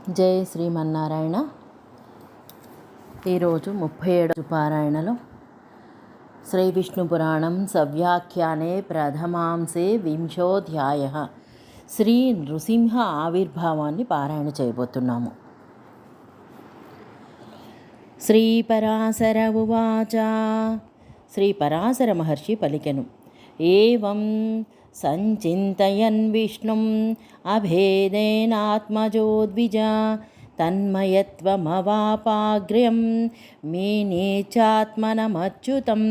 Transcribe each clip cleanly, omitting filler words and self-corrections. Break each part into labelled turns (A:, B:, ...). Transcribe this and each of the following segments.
A: జై శ్రీమన్నారాయణ. ఈరోజు 37 పారాయణలో శ్రీ విష్ణు పురాణం సవ్యాఖ్యానే ప్రథమాంసే వింశోధ్యాయ శ్రీ నృసింహ ఆవిర్భావాన్ని పారాయణ చేయబోతున్నాము. శ్రీ పరాశర ఉవాచ. శ్రీ పరాశర మహర్షి పలికెను, ఏవం సంచింతయన్ విష్ణుం అభేదేనాత్మజోద్విజ తన్మయత్వమవాపాగ్ర్యం మేనేచాత్మనమచ్యుతం.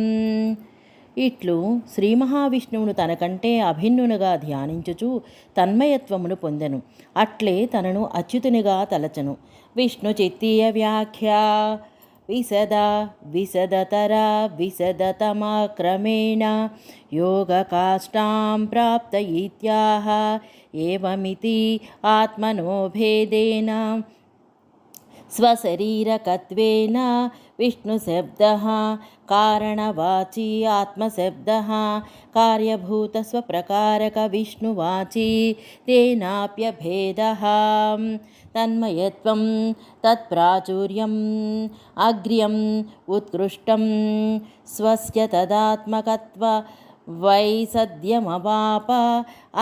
A: ఇట్లు శ్రీ మహావిష్ణువును తనకంటే అభిన్నునుగా ధ్యానించుచు తన్మయత్వమును పొందెను. అట్లే తనను అచ్యుతునిగా తలచను. విష్ణు చిత్తీయ వ్యాఖ్య విశదతర విశదతమక్రమేణ యోగకాష్టాం ప్రాప్త ఇత్యాహ ఏవమితి ఆత్మనో భేదేన స్వశరీరకత్వేన విష్ణుశబ్దః కారణవాచీ ఆత్మశబ్దః కార్యభూత స్వప్రకారక విష్ణువాచీ తేనాప్యభేదః. తన్మయత్వం తత్ప్రాచుర్యం అగ్ర్యం ఉత్కృష్టం స్వస్య తదాత్మకత్వ వైసద్యమవాప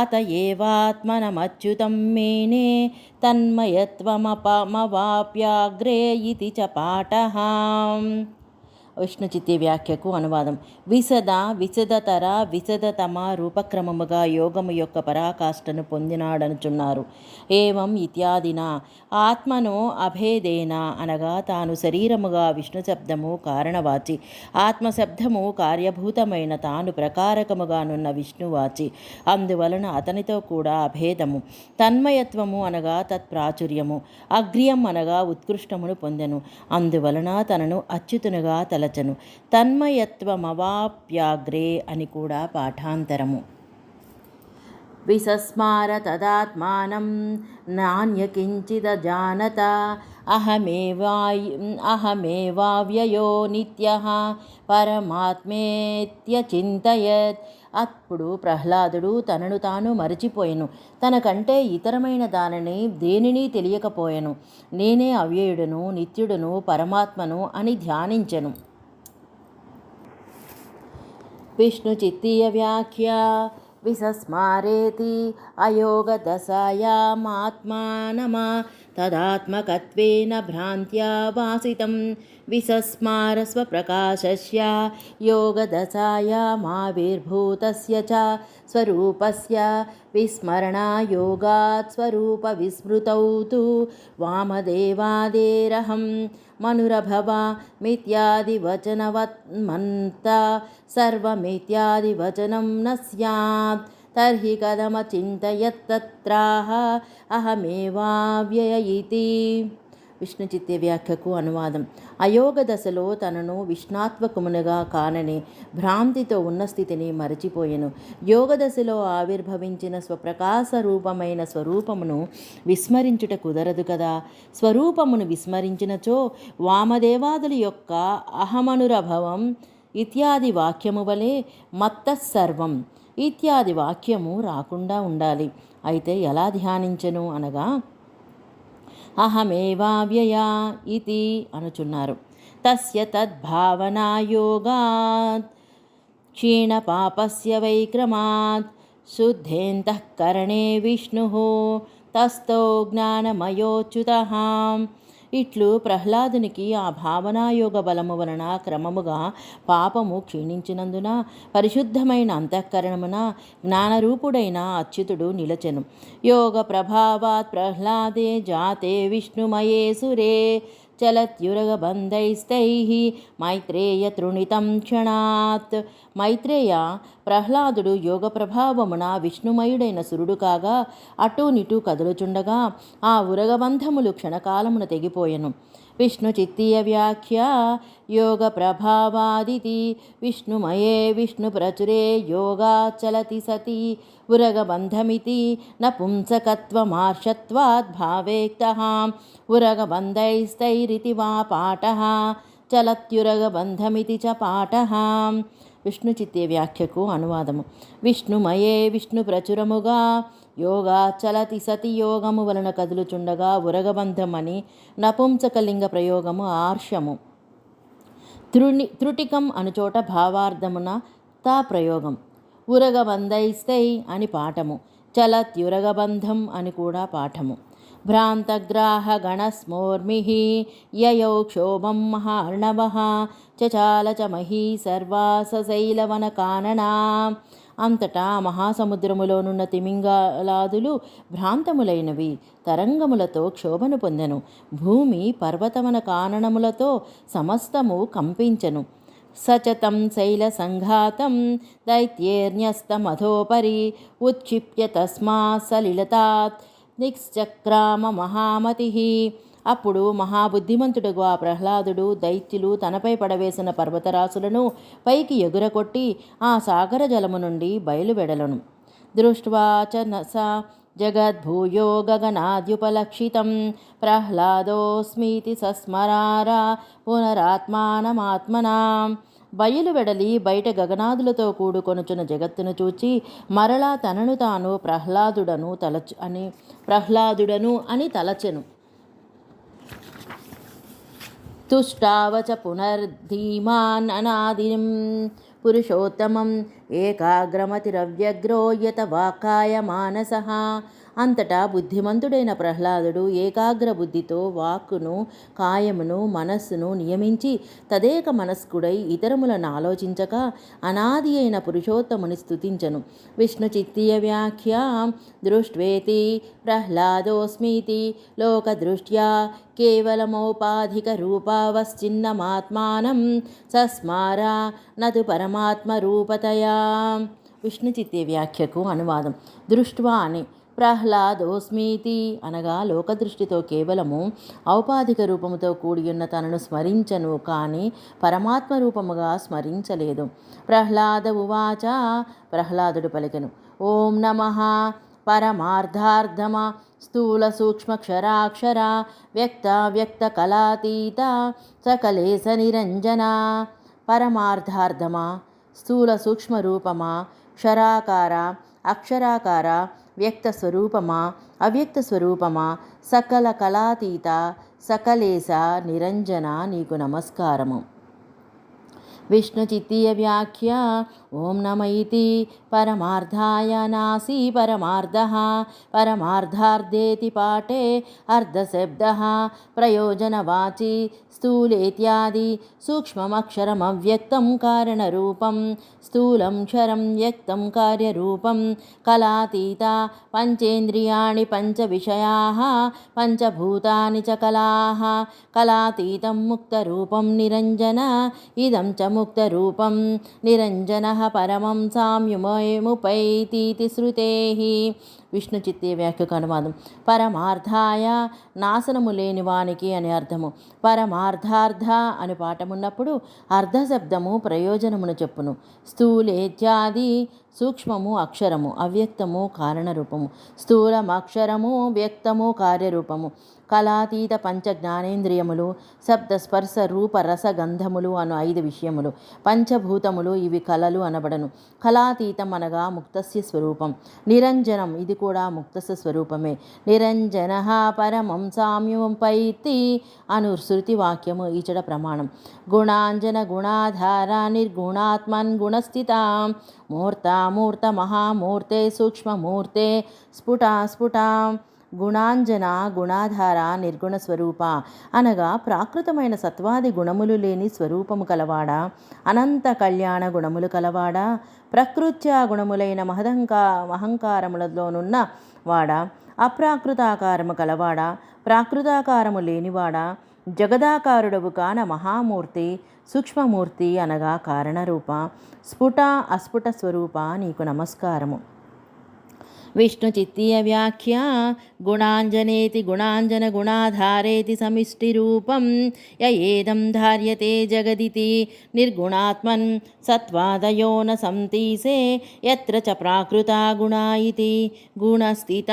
A: అత ఏవాత్మనమచ్యుతం మేనే తన్మయత్వమవాప్యాగ్రే ఇతి చ పాఠః. విష్ణుచిత్తి వ్యాఖ్యకు అనువాదం. విశదతర విశదతమ రూపక్రమముగా యోగము యొక్క పరాకాష్ఠను పొందినాడనుచున్నారు. ఏవం ఇత్యాదిన ఆత్మను అభేదేన అనగా తాను శరీరముగా విష్ణు శబ్దము కారణవాచి, ఆత్మశబ్దము కార్యభూతమైన తాను ప్రకారకముగానున్న విష్ణువాచి, అందువలన అతనితో కూడా అభేదము. తన్మయత్వము అనగా తత్ప్రాచుర్యము, అగ్ర్యం అనగా ఉత్కృష్టమును పొందెను, అందువలన తనను అచ్యుతునుగా తలచను. తన్మయత్వమవాప్యాగ్రే అని కూడా పాఠాంతరము. విసస్మార తదాత్మానం నాన్యకించిదజానత అహమేవావ్యయో నిత్యః పరమాత్మేత్యచింతయత్. అప్పుడు ప్రహ్లాదుడు తనను తాను మరచిపోయెను. తనకంటే ఇతరమైన దేనిని తెలియకపోయెను. నేనే అవ్యయుడును, నిత్యుడును, పరమాత్మను అని ధ్యానించెను. విష్ణు చిత్తీయ వ్యాఖ్య విసస్మారేతి అయోగదశాయామాత్మానమా తదాత్మకత్వేన భ్రాంత్యా భాసితం విసస్మార స్వప్రకాశస్య యోగదశాయామావిర్భూతస్య చ స్వరూపస్య విస్మరణాయోగాత్ స్వరూప విస్మృతౌ తు వామదేవాదేరహం మనురభవ మిథ్యాదివచనవన్మంత సర్వమిథ్యాదివచనం న స్యాత్ తర్హి కథమచింతయత్తత్రాహ అహమేవావ్యయ ఇతి. విష్ణుచిత్తి వ్యాఖ్యకు అనువాదం. అయోగ దశలో తనను విష్ణాత్మకమునుగా కానని భ్రాంతితో ఉన్న స్థితిని మరచిపోయెను. యోగ దశలో ఆవిర్భవించిన స్వప్రకాశ రూపమైన స్వరూపమును విస్మరించుట కుదరదు కదా. స్వరూపమును విస్మరించినచో వామదేవాదుల యొక్క అహమనురభవం ఇత్యాది వాక్యము వలె మత్తస్సర్వం ఇత్యాది వాక్యము రాకుండా ఉండాలి. అయితే ఎలా ధ్యానించెను అనగా అహమేవావ్యయ ఇతి అనుచున్నారు. తస్య తద్భావనాయోగాత్ క్షీణపాపస్య వైక్రమాత్ శుద్ధేంతఃకరణే విష్ణుః తస్థో జ్ఞానమయోచ్యుతః. ఇట్లు ప్రహ్లాదునికి ఆ భావనాయోగ బలము వలన క్రమముగా పాపము క్షీణించినందున పరిశుద్ధమైన అంతఃకరణమున జ్ఞానరూపుడైన అచ్యుతుడు నిలచెను. యోగ ప్రభావాత్ ప్రహ్లాదే జాతే విష్ణుమయే సురే చలత్యురగబంధైస్తైః మైత్రేయ తృణితం క్షణాత్. మైత్రేయ, ప్రహ్లాదుడు యోగ ప్రభావమున విష్ణుమయుడైన సురుడు కాగా అటూనిటూ కదులుచుండగా ఆ ఉరగబంధములు క్షణకాలమున తెగిపోయెను. విష్ణు చిత్తీయ వ్యాఖ్య యోగ ప్రభావాదితి విష్ణుమయే విష్ణు ప్రచురే యోగాచలతి సతి ఉరగబంధమితి నపుంసకత్వమార్షత్వాద్ భావేక్తః ఉరగబంధైస్తైరితి వా పాఠః చలత్యురగబంధమితి చ పాఠః. విష్ణుచిత్తే వ్యాఖ్యకు అనువాదము. విష్ణుమయే విష్ణు ప్రచురముగా యోగాచలతి సతి యోగము వలన కదులుచుండగా ఉరగబంధం అని నపుంసకలింగ ప్రయోగము ఆర్షము. త్రుటికం అనుచోట భావార్థమున తా ప్రయోగం. ఉరగబంధైస్తై అని పాఠము. చలత్యురగబంధం అని కూడా పాఠము. భ్రాంతగ్రాహ గణస్మోర్మిః యయౌ క్షోభం మహార్ణవః చచాల చ మహీ సర్వాసశైలవన కాననా. అంతటా మహాసముద్రములోనున్న తిమింగలాదులు భ్రాంతములైనవి తరంగములతో క్షోభను పొందెను. భూమి పర్వతవన కాననములతో సమస్తము కంపించెను. సచతం శైల సంఘాతం దైత్యేర్న్యస్తమధోపరి ఉత్క్షిప్య తస్మా సలిలతాత్ నిశ్చక్రామ మహామతి. అప్పుడు మహాబుద్ధిమంతుడుగు ఆ ప్రహ్లాదుడు దైత్యులు తనపై పడవేసిన పర్వతరాశులను పైకి ఎగురకొట్టి ఆ సాగర జలము నుండి బయలువెడలను. దృష్ట్వా చ స జగద్భూయో గగనాద్యుపలక్షితం ప్రహ్లాదోస్మీతి సస్మరార పునరాత్మానమాత్మనా. బయలువెడలి బయట గగనాదులతో కూడుకొనుచున్న జగత్తును చూచి మరలా తనను తాను ప్రహ్లాదుడను అని తలచెను. తుష్టావచ పునర్ధీమాన్ అనాదిం పురుషోత్తమం ఏకాగ్రమతిరవ్యగ్రో యత వాక్కాయ మానసః. అంతటా బుద్ధిమంతుడైన ప్రహ్లాదుడు ఏకాగ్ర బుద్ధితో వాక్కును కాయమును మనస్సును నియమించి తదేక మనస్కుడై ఇతరములను ఆలోచించక అనాది అయిన పురుషోత్తముని స్తుతించను. విష్ణు చిత్తీయ వ్యాఖ్య. దృష్ట్వేతి ప్రహ్లాదోస్మీతి లోకదృష్ట్యా కేవలమౌపాధిక రూపావశ్చిన్నమాత్మానం సస్మారా నతు పరమాత్మరూపతయా. విష్ణు చిత్తీయ వ్యాఖ్యకు అనువాదం. దృష్ట్వా అని ప్రహ్లాదోస్మీతి అనగా లోకదృష్టితో కేవలము ఔపాధిక రూపముతో కూడియున్న తనను స్మరించను కానీ పరమాత్మ రూపముగా స్మరించలేదు. ప్రహ్లాద ఉవాచ. ప్రహ్లాదుడు పలికెను. ఓం నమః పరమార్థార్థమ స్థూల సూక్ష్మక్షరాక్షర వ్యక్త వ్యక్త కళాతీత సకలేశ నిరంజన. పరమార్థార్థమా స్థూల సూక్ష్మ రూపమా క్షరాకార అక్షరాకార వ్యక్త స్వరూపమా అవ్యక్త స్వరూపమా సకల కళాతీత సకలేశ నిరంజన నీకు నమస్కారము. విష్ణు చిత్తీయ వ్యాఖ్య. ఓం నమ ఇతి పరమార్థాయ నాసి పరమార్థః పరమార్థార్థేతి పాఠే అర్ధశబ్దః ప్రయోజనవాచి స్థూలేత్యాది సూక్ష్మమక్షరమవ్యక్తం కారణరూపం స్థూలం క్షరం వ్యక్తం కార్యరూపం కళాతీత పంచేంద్రియాణి పంచవిషయాః పంచభూతాని చ కళాః కళాతీతం ముక్తరూపం నిరంజన ఇదం చ ముక్తరూపం నిరంజనః పరమం సామ్యముపైతీతి శృతేః. విష్ణు చిత్తీయ వ్యాఖ్యకు అనువాదం. పరమార్థాయ నాశనము లేని వానికి అని అర్థము. పరమార్థార్థ అని పాఠమున్నప్పుడు అర్ధశబ్దము ప్రయోజనమును చెప్పును. స్థూలేత్యాది సూక్ష్మము అక్షరము అవ్యక్తము కారణరూపము స్థూలం అక్షరము వ్యక్తము కార్యరూపము కళాతీత పంచ జ్ఞానేంద్రియములు శబ్ద స్పర్శ రూప రస గంధములు అను 5 విషయములు పంచభూతములు ఇవి కళలు అనబడను. కళాతీతం అనగా ముక్తస్య స్వరూపం. నిరంజనం ఇది కూడా ముక్తస్య స్వరూపమే. నిరంజన పరమం సామ్యముపైతి అను శృతి వాక్యము ఈచడ ప్రమాణం. గుణాంజన గుణాధార నిర్గుణాత్మన్ గుణస్థిత మూర్త మహామూర్తే సూక్ష్మమూర్తే స్ఫుట గుణాంజన గుణాధార నిర్గుణ స్వరూప అనగా ప్రాకృతమైన సత్వాది గుణములు లేని స్వరూపము కలవాడా అనంత కళ్యాణ గుణములు కలవాడా ప్రకృత్యా గుణములైన మహంకారములలోనున్న వాడా అప్రాకృతాకారము కలవాడా ప్రాకృతాకారము లేనివాడా జగదాకారుడవు కాన మహామూర్తి సూక్ష్మమూర్తి అనగా కారణరూప స్ఫుట అస్ఫుట స్వరూప నీకు నమస్కారము. విష్ణు చిత్తీయ వ్యాఖ్య. గుణాంజనేతి గుణాంజన గుణాధారేతి సమిష్టిరూపం యయేదం ధార్యతే జగదితి నిర్గుణాత్మన్ సత్వాదయో న సంతీసే యత్ర చ ప్రాకృతా గుణా ఇతి గుణస్థిత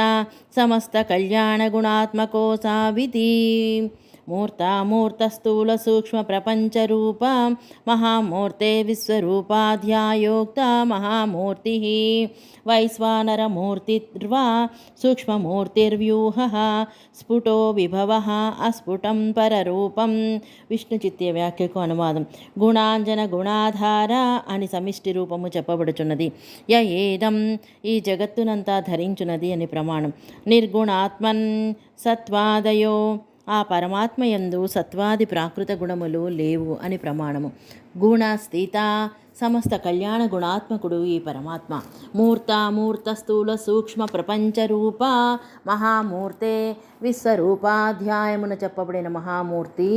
A: సమస్త కళ్యాణ గుణాత్మకో సావితి. मूर्तामूर्तस्थूलसूक्ष्मप्रपञ्चरूप महामूर्ते विश्वरूपाध्यायोक्ता महामूर्तिः वैश्वानरमूर्तिर्वा सूक्ष्ममूर्तिर्व्यूहः स्फुटो विभवः अस्फुटं पररूपं. విష్ణు చిత్య వ్యాఖ్యకు అనువాదం. గుణాంజన గుణాధార అని సమిష్టి రూపము చెప్పబడుచున్నది. ఏదం ఈ జగత్తునంతా ధరించున్నది అని ప్రమాణం. నిర్గుణాత్మన్ సత్వాదయో ఆ పరమాత్మయందు సత్వాది ప్రాకృత గుణములు లేవు అని ప్రమాణము. గుణస్థిత సమస్త కళ్యాణ గుణాత్మకుడు ఈ పరమాత్మ. మూర్త స్థూల సూక్ష్మ ప్రపంచ రూప మహామూర్తే విశ్వరూపాధ్యాయమున చెప్పబడిన మహామూర్తి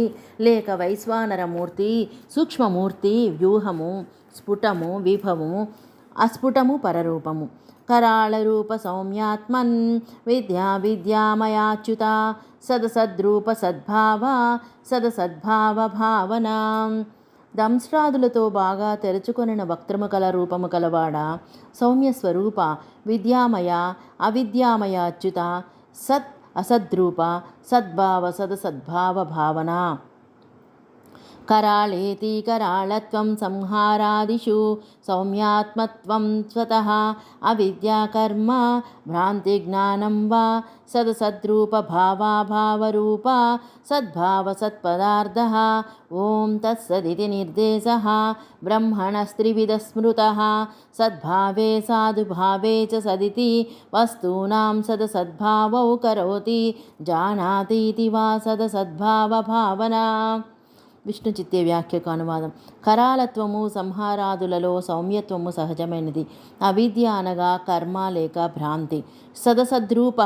A: లేక వైశ్వానరమూర్తి, సూక్ష్మమూర్తి, వ్యూహము, స్ఫుటము, విభవము, అస్ఫుటము, పరరూపము. कराळरूप सौम्यात्मन् विद्यामयाच्युता सदसद्रूप सदसद्भाव भावना. దంశ్రాదులతో బాగా తెరుచుకొనిన వక్త్రము కల రూపము కలవాడ, సౌమ్య స్వరూప, విద్యామయ అవిద్యామయ అచ్యుత, సత్ అసద్రూప, సద్భావ సదసద్భావ భావన. कराळेति कराळत्वं संहारादिषु सौम्यात्मत्वं स्वतः अविद्याकर्म भ्रान्तिज्ञानं वा सदसद्रूपभावाभावरूप सद्भावसत्पदार्थः. ॐ तत्सदिति निर्देशः ब्रह्मणस्त्रिविधस्मृतः सद्भावे साधुभावे च सदिति वस्तूनां सदसद्भावौ करोति जानातीति वा सदसद्भावभावना. విష్ణు చిత్తే వ్యాఖ్యకు అనువాదం. కరాలత్వము సంహారాదులలో సౌమ్యత్వము సహజమైనది. అవిద్య అనగా కర్మ లేక భ్రాంతి. సదసద్రూప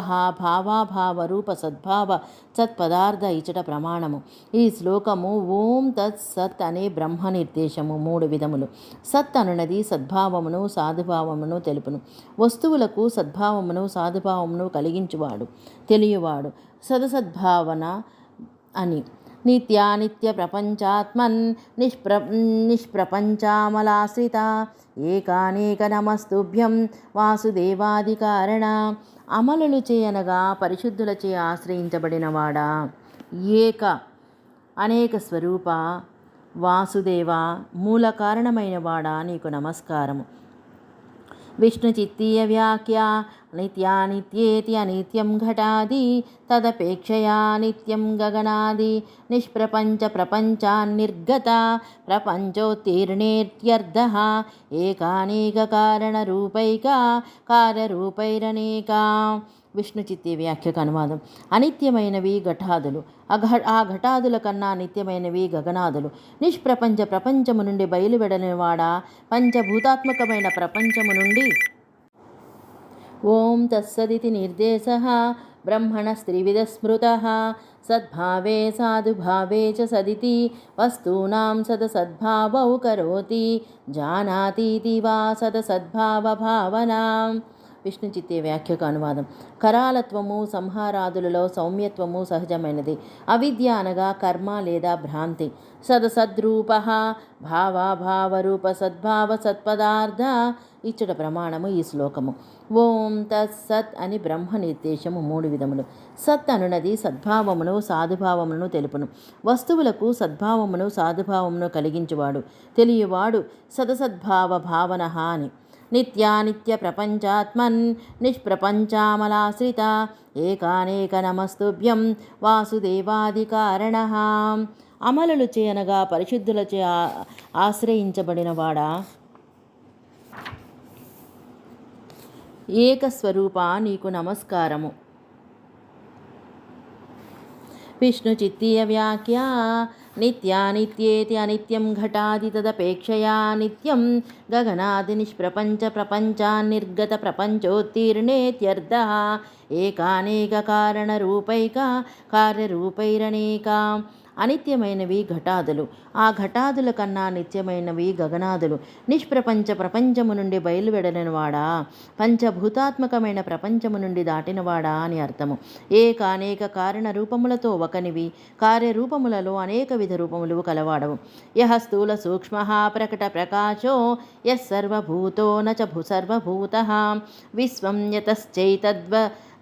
A: భావాభావరూప సద్భావ సత్పదార్థ ఇచట ప్రమాణము. ఈ శ్లోకము ఓం తత్ సత్ అనే బ్రహ్మ నిర్దేశము. 3 విధములు. సత్ అనునది సద్భావమును సాధుభావమును తెలుపును. వస్తువులకు సద్భావమును సాధుభావమును కలిగించువాడు, తెలియవాడు. సదసద్భావన అని నిత్యానిత్య ప్రపంచాత్మన్ నిష్ప్రపంచామలాశ్రిత ఏకానేక నమస్తుభ్యం వాసుదేవాదికారణ. అమలులు చేయనగా పరిశుద్ధులచే ఆశ్రయించబడినవాడా, ఏక అనేక స్వరూప, వాసుదేవ మూల కారణమైన వాడా నీకు నమస్కారము. విష్ణు చిత్తీయ వ్యాఖ్య నిత్యానిత్యేతి అనిత్యం ఘటాది తదపేక్షయా నిత్యం గగనాది నిష్ప్రపంచ ప్రపంచాన్నిర్గత ప్రపంచోత్తీర్ణేత్యర్థః ఏకానేక కారణరూపైక కార్యరూపైరనేకా. విష్ణు చిత్తి వ్యాఖ్యకు అనువాదం. అనిత్యమైనవి ఘటాదులు, ఆ ఘటాదుల కన్నా నిత్యమైనవి గగనాదులు. నిష్ప్రపంచ ప్రపంచము నుండి బయలువెడనివాడా పంచభూతాత్మకమైన ప్రపంచము నుండి. ఓం తత్సదితి నిర్దేశः బ్రహ్మణస్త్రివిధస్మృతः సద్భావే సాధుభావే చ సదితి వస్తూనాం సదసద్భావౌ కరోతి జానాతీతి వా సదసద్భావభావనా. విష్ణు చిత్తే వ్యాఖ్యకు అనువాదం. కరాలత్వము సంహారాదులలో సౌమ్యత్వము సహజమైనది. అవిద్య అనగా కర్మ లేదా భ్రాంతి. సదసద్రూప భావాభావరూప సద్భావ సత్పదార్థ ఇచ్చట ప్రమాణము ఈ శ్లోకము. ఓం తత్ సత్ అని బ్రహ్మ నిర్దేశము. 3 విధములు. సత్ అనునది సద్భావమును సాధుభావమును తెలుపును. వస్తువులకు సద్భావమును సాధుభావమును కలిగించువాడు, తెలియవాడు. సదసద్భావ భావన అని. నిత్యానిత్య ప్రపంచాత్మన్ నిష్ప్రపంచామలాశ్రిత ఏకానేక నమస్తుభ్యం వాసుదేవాదికారణ. అమలులు చేయనగా పరిశుద్ధులచే ఆశ్రయించబడినవాడా, ఏకస్వరూప నీకు నమస్కారము. విష్ణు చిత్తీయ వ్యాఖ్య నిత్యానిత్యేతి అనిత్యం ఘటాది తదపేక్షయా నిత్యం గగనాది నిష్ప్రపంచ ప్రపంచాన్నిర్గత ప్రపంచోత్తీర్ణేత్యర్థః ఏకానేక కారణరూపైక కార్యరూపైరనేకా. అనిత్యమైనవి ఘటాదులు, ఆ ఘటాదుల కన్నా నిత్యమైనవి గగనాదులు. నిష్ప్రపంచ ప్రపంచము నుండి బయలువెడలినవాడా, పంచభూతాత్మకమైన ప్రపంచము నుండి దాటినవాడా అని అర్థము. ఏకానేక కారణ రూపములతో ఒకనివి, కార్యరూపములలో అనేక విధ రూపములు కలవాడవు. యః స్థూల సూక్ష్మ ప్రకట ప్రకాశో యః సర్వభూతో న చ సర్వభూతః విశ్వం యతశ్చైతద్వ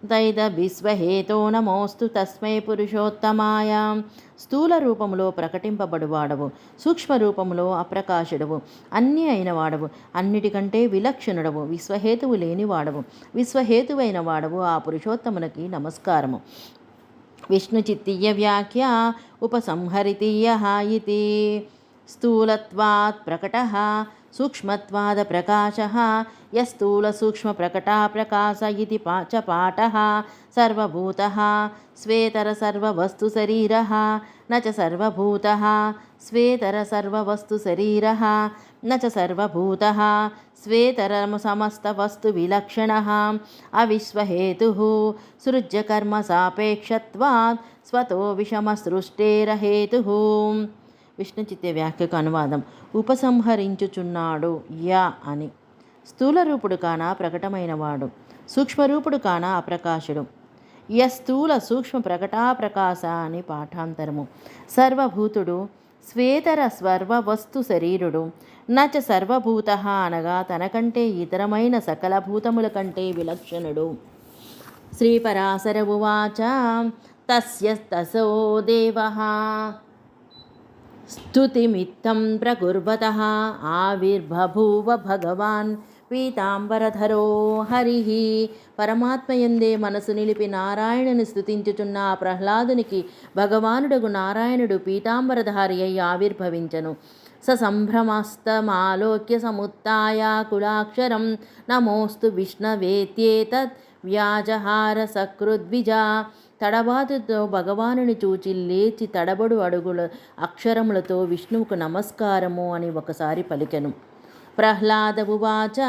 A: తైదభిస్వహేతో నమోస్తు తస్మై పురుషోత్తమాయ. స్థూల రూపములో ప్రకటింపబడువాడవు, సూక్ష్మ రూపములో అప్రకాశుడవు, అన్నీ అయిన వాడవు, అన్నిటికంటే విలక్షణుడవు, విశ్వహేతువు లేనివాడవు, విశ్వహేతువైన వాడవు ఆ పురుషోత్తమునికి నమస్కారము. విష్ణుచిత్తీయ వ్యాఖ్య ఉపసంహరితీయ ఇతి. స్థూలత్వాత్ ప్రకటః సూక్ష్మత్వాద ప్రకాశః యస్థూల సూక్ష్మ ప్రకటా ప్రకాశ ఇతి చ పాఠః. సర్వభూతః స్వేతర సర్వవస్తు శరీరః న చ సర్వభూతః స్వేతర సర్వవస్తు శరీరః న చ సర్వభూతః స్వేతర సమస్త వస్తు విలక్షణః. అవిశ్వహేతుః సృజ్య కర్మ సాపేక్షత్వాత్ స్వతో విషమ సృష్టేరహేతుః. విష్ణుచిత్త వ్యాఖ్యకు అనువాదం. ఉపసంహరించుచున్నాడు యా అని. స్థూలరూపుడు కాన ప్రకటమైనవాడు, సూక్ష్మరూపుడు కాన అప్రకాశుడు. యస్థూల సూక్ష్మ ప్రకటా ప్రకాశ అని పాఠాంతరము. సర్వభూతుడు స్వేతర సర్వవస్తు శరీరుడు. నచ సర్వభూత అనగా తనకంటే ఇతరమైన సకల భూతముల కంటే విలక్షణుడు. శ్రీపరాశర ఉవాచ తస్య తసో దేవః స్తుతిమిత్తం ప్రకుర్వతః ఆవిర్బభూవ భగవాన్ పీతాంబరధరో హరిః. పరమాత్మయందే మనసు నిలిపి నారాయణుని స్తుతించుచున్న ఆ ప్రహ్లాదునికి భగవానుడగు నారాయణుడు పీతాంబరధారి అయి ఆవిర్భవించను. సంభ్రమస్తమాలోక్య సముత్థాయ కులాక్షరం నమోస్తు విష్ణవేత్యేతత్ వ్యాజహార సకృద్విజా. తడబాటుతో భగవానుని చూచి లేచి తడబడు అడుగుల అక్షరములతో విష్ణువుకు నమస్కారము అని ఒకసారి పలికెను. ప్రహ్లాద ఉవాచ.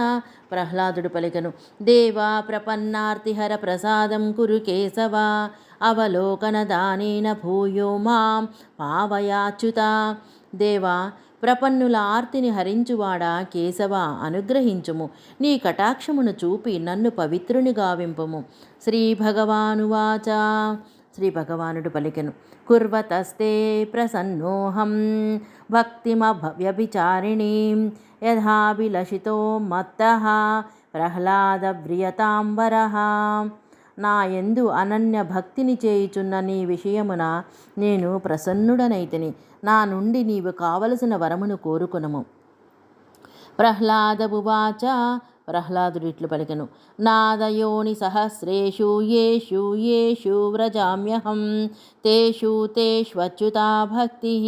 A: ప్రహ్లాదుడు పలికెను. దేవా ప్రపన్నార్తిహర ప్రసాదం కురు కేశవ అవలోకన దానేన భూయో మాం పావయాచ్యుత. దేవా ప్రపన్నుల ఆర్తిని హరించువాడా కేశవ అనుగ్రహించుము, నీ కటాక్షమును చూపి నన్ను పవిత్రుని గావింపుము. శ్రీ భగవానువాచ. శ్రీ భగవానుడు పలికెను. కుర్వతస్తే ప్రసన్నోహం భక్తిమవ్యభిచారిణీం యథాభిలషితో మత్తః ప్రహ్లాద వ్రియతాంబరః. నా యందు అనన్య భక్తిని చేయుచున్న నీ విషయమున నేను ప్రసన్నుడనైతిని. నా నుండి నీవు కావలసిన వరమును కోరుకొనుము. ప్రహ్లాద ఉవాచ. ప్రహ్లాదుడు ఇట్లు పలికెను. నాదయోని సహస్రేషు యేషు యేషు వ్రజామ్యహం తేషు తేష్వచ్యుతా భక్తిః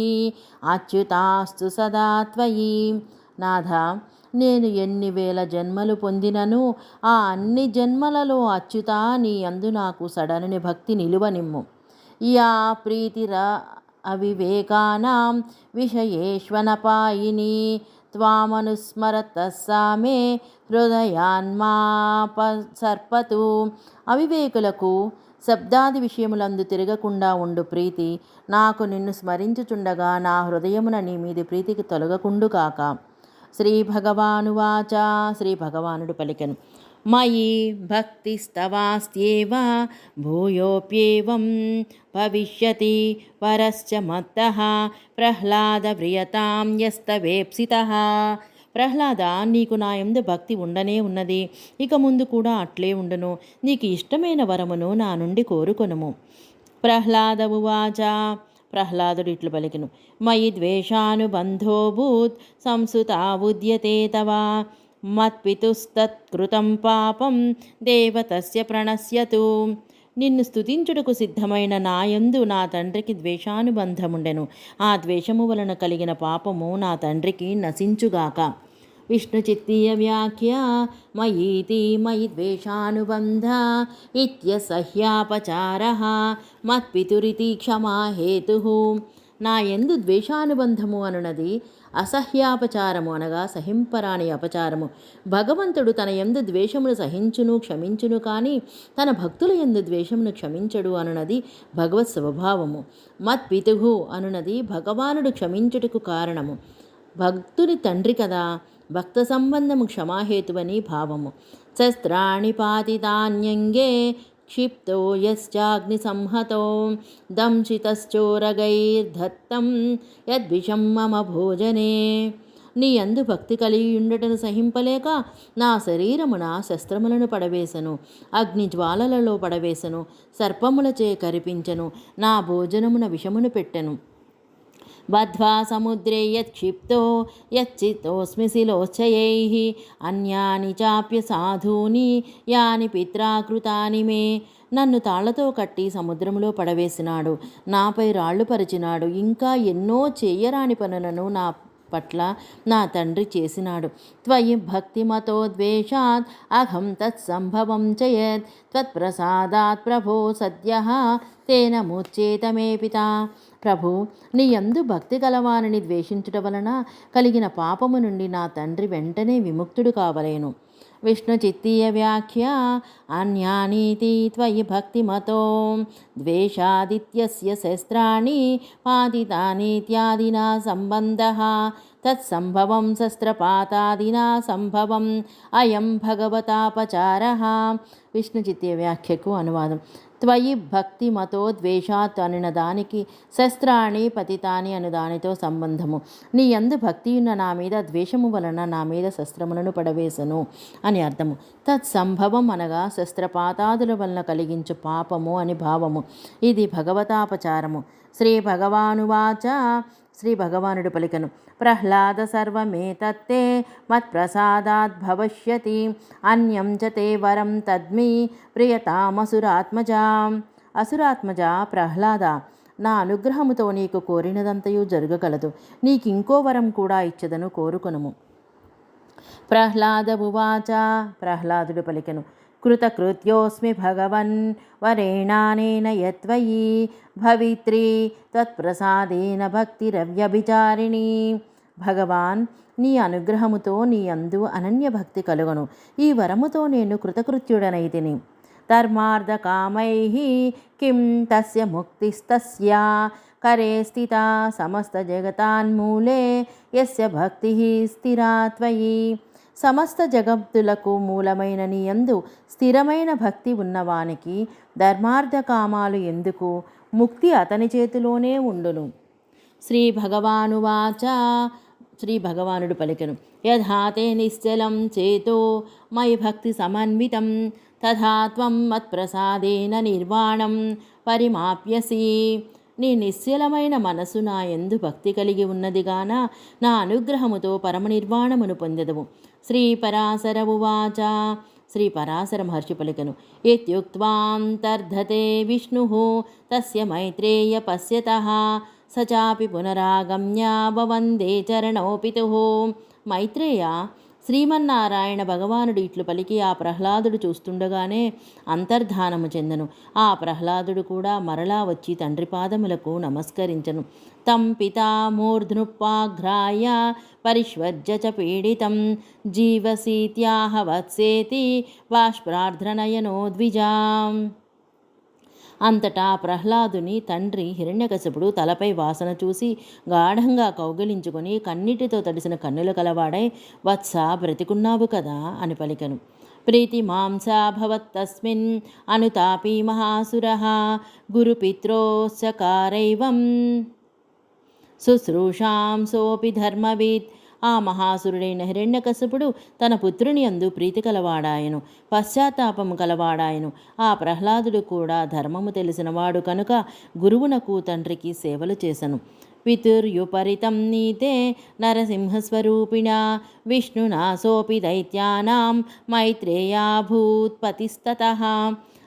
A: అచ్యుతాస్తు సదా త్వయి. నాథ, నేను ఎన్ని వేల జన్మలు పొందినను ఆ అన్ని జన్మలలో అచ్యుతా నీ యందు నాకు సడలని భక్తి నిలువనిమ్ము. యా ప్రీతిర అవివేకానాం విషయేష్వనపాయిని త్వామనుస్మరతస్సా మే హృదయాన్మాపసర్పతు. అవివేకులకు శబ్దాది విషయములందు తిరగకుండా ఉండు ప్రీతి నాకు నిన్ను స్మరించుచుండగా నా హృదయమున నీ మీది ప్రీతికి తొలగకుండు కాక. శ్రీ భగవానువాచ. శ్రీ భగవానుడు పలికెను. మయి భక్తిస్తవాస్త్యేవ భూయోప్యేవం భవిష్యతి పరశ్చ మత్తః ప్రహ్లాద వ్రియతాం యస్తవేప్సితః. ప్రహ్లాద, నీకు నా యందు భక్తి ఉండనే ఉన్నది, ఇక ముందు కూడా అట్లే ఉండును. నీకు ఇష్టమైన వరమును నా నుండి కోరుకొనుము. ప్రహ్లాద ఉవాచ. ప్రహ్లాదుడు ఇట్లు పలికెను. మయి ద్వేషానుబంధోభూత్ సంసుతా ఉద్యతే తవ మత్పితుస్తత్కృతం పాపం దేవతస్య ప్రణశ్యతు. నిన్ను స్తుతించుటకు సిద్ధమైన నాయందు నా తండ్రికి ద్వేషానుబంధముండెను. ఆ ద్వేషము వలన కలిగిన పాపము నా తండ్రికి నశించుగాక. విష్ణుచిత్తీయ వ్యాఖ్య. మయీతి మయి ద్వేషానుబంధ ఇత్యసహ్యాపచారః మత్పితురితి క్షమా హేతుః. నా యందు ద్వేషానుబంధము అనునది అసహ్యాపచారము అనగా సహింపరాని అపచారము. భగవంతుడు తన యందు ద్వేషమును సహించును క్షమించును కానీ తన భక్తుల యందు ద్వేషమును క్షమించడు అనునది భగవత్ స్వభావము. మత్పితుః అనునది భగవానుడు క్షమించుటకు కారణము. భక్తుని తండ్రి కదా, భక్త సంబంధము క్షమాహేతువని భావము. శస్త్రాణి పాతితాన్యంగే క్షిప్తో యశ్చాగ్ని సంహతో దంశితశ్చోరగైర్ధత్తం యద్విషం మమ భోజనే. నీ యందు భక్తి కలిగి ఉండటను సహింపలేక నా శరీరమున శస్త్రములను పడవేశను, అగ్ని జ్వాలలలో పడవేశను, సర్పములచే కరిపించెను, నా భోజనమున విషమును పెట్టెను. బద్ధ్వా సముద్రే యత్క్షిప్తో యచ్చిత్తోస్మి శిలోశ్చయైః అన్యాని చాప్య సాధూని యాని పిత్రాకృతాని మే. నన్ను తాళ్లతో కట్టి సముద్రంలో పడవేసినాడు, నాపై రాళ్లు పరిచినాడు, ఇంకా ఎన్నో చేయరాని పనులను నా పట్ల నా తండ్రి చేసినాడు. త్వయి భక్తిమతో ద్వేషాత్ అహం తత్సంభవం చయత్ త్వత్ప్రసాదాత్ ప్రభో సద్యః తేన ముచ్యేత మే పితా. ప్రభు, నీ యందు భక్తి గలవారిని ద్వేషించుట వలన కలిగిన పాపము నుండి నా తండ్రి వెంటనే విముక్తుడు కావలేను. విష్ణుచిత్తీయ వ్యాఖ్య అన్యానీతి త్వయి భక్తిమతో ద్వేషాదిత్యస్య శస్త్రాణి పాతితానీత్యాదినా సంబంధః తత్సంభవం శస్త్రపాతాదినా సంభవం అయం భగవతాపచారః. విష్ణుచిత్తీయ వ్యాఖ్యకు అనువాదం. త్వయి భక్తి మతో ద్వేషాత్ అనిన దానికి శస్త్రాణి పతితాని అను దానితో సంబంధము. నీ యందు భక్తియున్న నా మీద ద్వేషము వలన నా మీద శస్త్రములను పడవేశను అని అర్థము. తత్సంభవం అనగా శస్త్రపాతాదుల వలన కలిగించు పాపము అని భావము. ఇది భగవతాపచారము. శ్రీ భగవానువాచ. శ్రీ భగవానుడు పలికను. ప్రహ్లాద సర్వమేతత్తే మత్ప్రసాదాత్ భవిష్యతి అన్యం చ తే వరం తద్మి ప్రియతామసురాత్మజా. అసురాత్మజ ప్రహ్లాద, నా అనుగ్రహముతో నీకు కోరినదంతయు జరగగలదు. నీకింకో వరం కూడా ఇచ్చదను, కోరుకొనుము. ప్రహ్లాద ఉవాచ. ప్రహ్లాదుడు పలికెను. కృతకృత్యోస్మి భగవన్ వరేణానేన యత్వయి భవిత్రి తత్ప్రసాదేన భక్తిరవ్యభిచారిణి. భగవాన్, నీ అనుగ్రహముతో నీ యందు అనన్య భక్తి కలుగను. ఈ వరముతో నేను కృతకృత్యుడనైతిని. ధర్మార్థకామైః కిం తస్య ముక్తిస్తస్య కరే స్థితా సమస్త జగతాన్మూలే యస్య భక్తిః స్థిరా త్వయి. సమస్త జగత్తులకు మూలమైన నీ యందు స్థిరమైన భక్తి ఉన్నవానికి ధర్మార్థ కామాలు ఎందుకు? ముక్తి అతని చేతిలోనే ఉండును. శ్రీ భగవానువాచ. శ్రీ భగవానుడు పలికెను. యథా తే నిశ్చలం చేతో మయి భక్తి సమన్వితం తథా త్వం మత్ప్రసాదేన నిర్వాణం పరిమాప్యసి. నీ నిశ్చలమైన మనసు నా యందు భక్తి కలిగి ఉన్నదిగాన నా అనుగ్రహముతో పరమనిర్వాణమును పొందెదవు. శ్రీ పరాశర ఉవాచ. శ్రీ పరాశర మహర్షి పలికెను. ఇత్యుక్త్వాంతర్ధతే విష్ణుః తస్య మైత్రేయ పశ్యతః స చాపి పునరాగమ్య వవందే చరణౌ పితుః. మైత్రేయ, శ్రీమన్నారాయణ భగవానుడు ఇట్లు పలికి ఆ ప్రహ్లాదుడు చూస్తుండగానే అంతర్ధానము చెందెను. ఆ ప్రహ్లాదుడు కూడా మరలా వచ్చి తండ్రి పాదములకు నమస్కరించెను. తం పితా మూర్ధ్నుపాఘ్రాయ పరిష్వర్జ్య చ పీడితం జీవసీత్యాహ వత్సేతి బాష్ప్రార్థనయనో ద్విజా. అంతటా ప్రహ్లాదుని తండ్రి హిరణ్యకశిపుడు తలపై వాసన చూసి గాఢంగా కౌగిలించుకొని కన్నీటితో తడిసిన కన్నులు కలవాడై, వత్స బ్రతికున్నావు కదా అని పలికెను. ప్రీతి మాంసాభవత్తస్మిన్ అనుతాపీ మహాసురః గురుపిత్రోశ్చకారైవం శుశ్రూషాం సోపి ధర్మవిత్. ఆ మహాసురుడైన హిరణ్యకశిపుడు తన పుత్రుని యందు ప్రీతి కలవాడాయను, పశ్చాత్తాపము కలవాడాయను. ఆ ప్రహ్లాదుడు కూడా ధర్మము తెలిసినవాడు కనుక గురువునకు తండ్రికి సేవలు చేసెను. పితుర్యుపరితం నీతే నరసింహస్వరూపిణా విష్ణునా సోపి దైత్యానాం మైత్రేయాభూత్పతిస్తతః.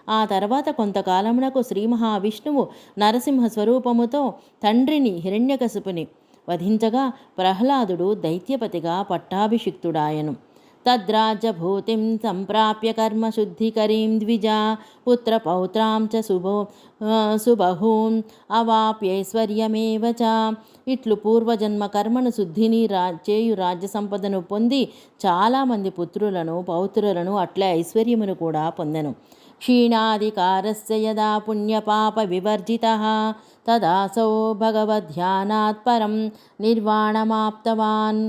A: ఆ తర్వాత కొంతకాలమునకు శ్రీ మహావిష్ణువు నరసింహ స్వరూపముతో తండ్రిని హిరణ్యకశిపుని వధించగా ప్రహ్లాదుడు దైత్యపతిగా పట్టాభిషిక్తుడాయను. తద్రాజ్యభూతిం సంప్రాప్య కర్మశుద్ధికరీం ద్విజా పుత్రపౌత్రాం చ సుబహూన్ అవాప్యైశ్వర్యమేవ చ. ఇట్లు పూర్వజన్మ కర్మను శుద్ధిని చేయు రాజ్య సంపదను పొంది చాలామంది పుత్రులను పౌత్రులను అట్లే ఐశ్వర్యమును కూడా పొందెను. క్షీణాధికారస్య యదా పుణ్యపాప వివర్జితః తదాసౌ భగవద్ధ్యానాత్ పరం నిర్వాణమాప్తవాన్.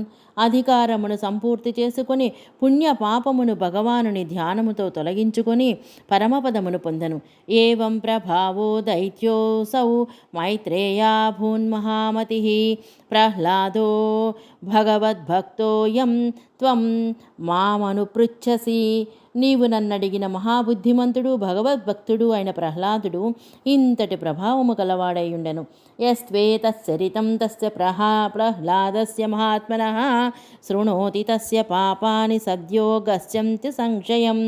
A: అధికారమును సంపూర్తి చేసుకొని పుణ్యపాపమును భగవానుని ధ్యానముతో తొలగించుకొని పరమపదమును పొందెను. ఏవం ప్రభావో దైత్యోసౌ మైత్రేయాభూన్మహామతిః ప్రహ్లాదో భగవద్భక్తోయం త్వం మామనుపృచ్ఛసి. నీవు నన్నడిగిన మహాబుద్ధిమంతుడు భగవద్భక్తుడు అయిన ప్రహ్లాదుడు ఇంతటి ప్రభావము గలవాడైయుండెను. యస్వేతచ్చరితం తస్య ప్రహ్లాదస్య మహాత్మనః శృణోతి తస్య పాపాని సద్యో గస్యంతి సంశయం.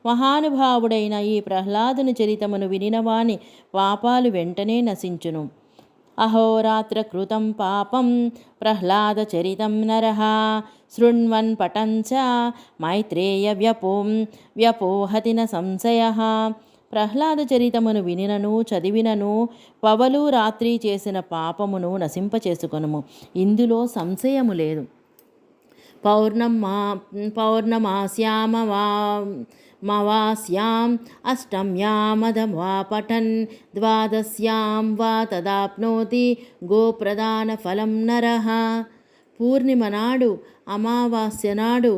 A: మహానుభావుడైన ఈ ప్రహ్లాదుని చరితమును వినినవాని పాపాలు వెంటనే నశించును. అహోరాత్రకృతం పాపం ప్రహ్లాదచరితం నరః శృణ్వన్ పఠన్ చ మైత్రేయ వ్యపోహతి న సంశయః. ప్రహ్లాద చరితమును వినినను చదివినను పవలు రాత్రి చేసిన పాపమును నశింపచేసుకొనుము. ఇందులో సంశయము లేదు. పౌర్ణమాస్యాం అష్టమ్యామదవా పఠన్ ద్వాదశ్యాం వా తదాప్నోతి గోప్రదాన ఫలం నరః. పూర్ణిమ నాడు, అమావాస్య నాడు,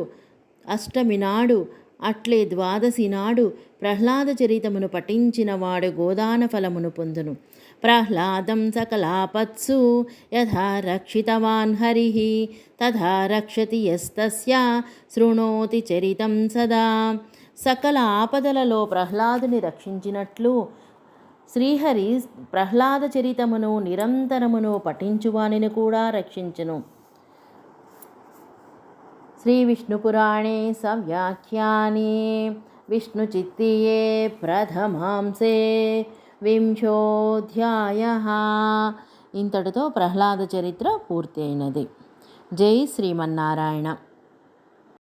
A: అష్టమి నాడు, అట్లే ద్వాదశి నాడు ప్రహ్లాద చరితమును పఠించిన వాడు గోదాన ఫలమును పొందును. ప్రహ్లాదం సకలాపత్సు యథా రక్షితవాన్ హరిః తథా రక్షతి యస్తస్య శృణోతి చరితం సదా. సకల ఆపదలలో ప్రహ్లాదుని రక్షించినట్లు శ్రీహరి ప్రహ్లాద చరితమును నిరంతరమును పఠించువానిని కూడా రక్షించును. శ్రీ విష్ణుపురాణే సవ్యాఖ్యానే విష్ణుచిత్తీయే ప్రథమాంసే వింశోऽధ్యాయః. ఇంతటితో ప్రహ్లాద చరిత్ర పూర్తి అయినది. జై శ్రీమన్నారాయణ.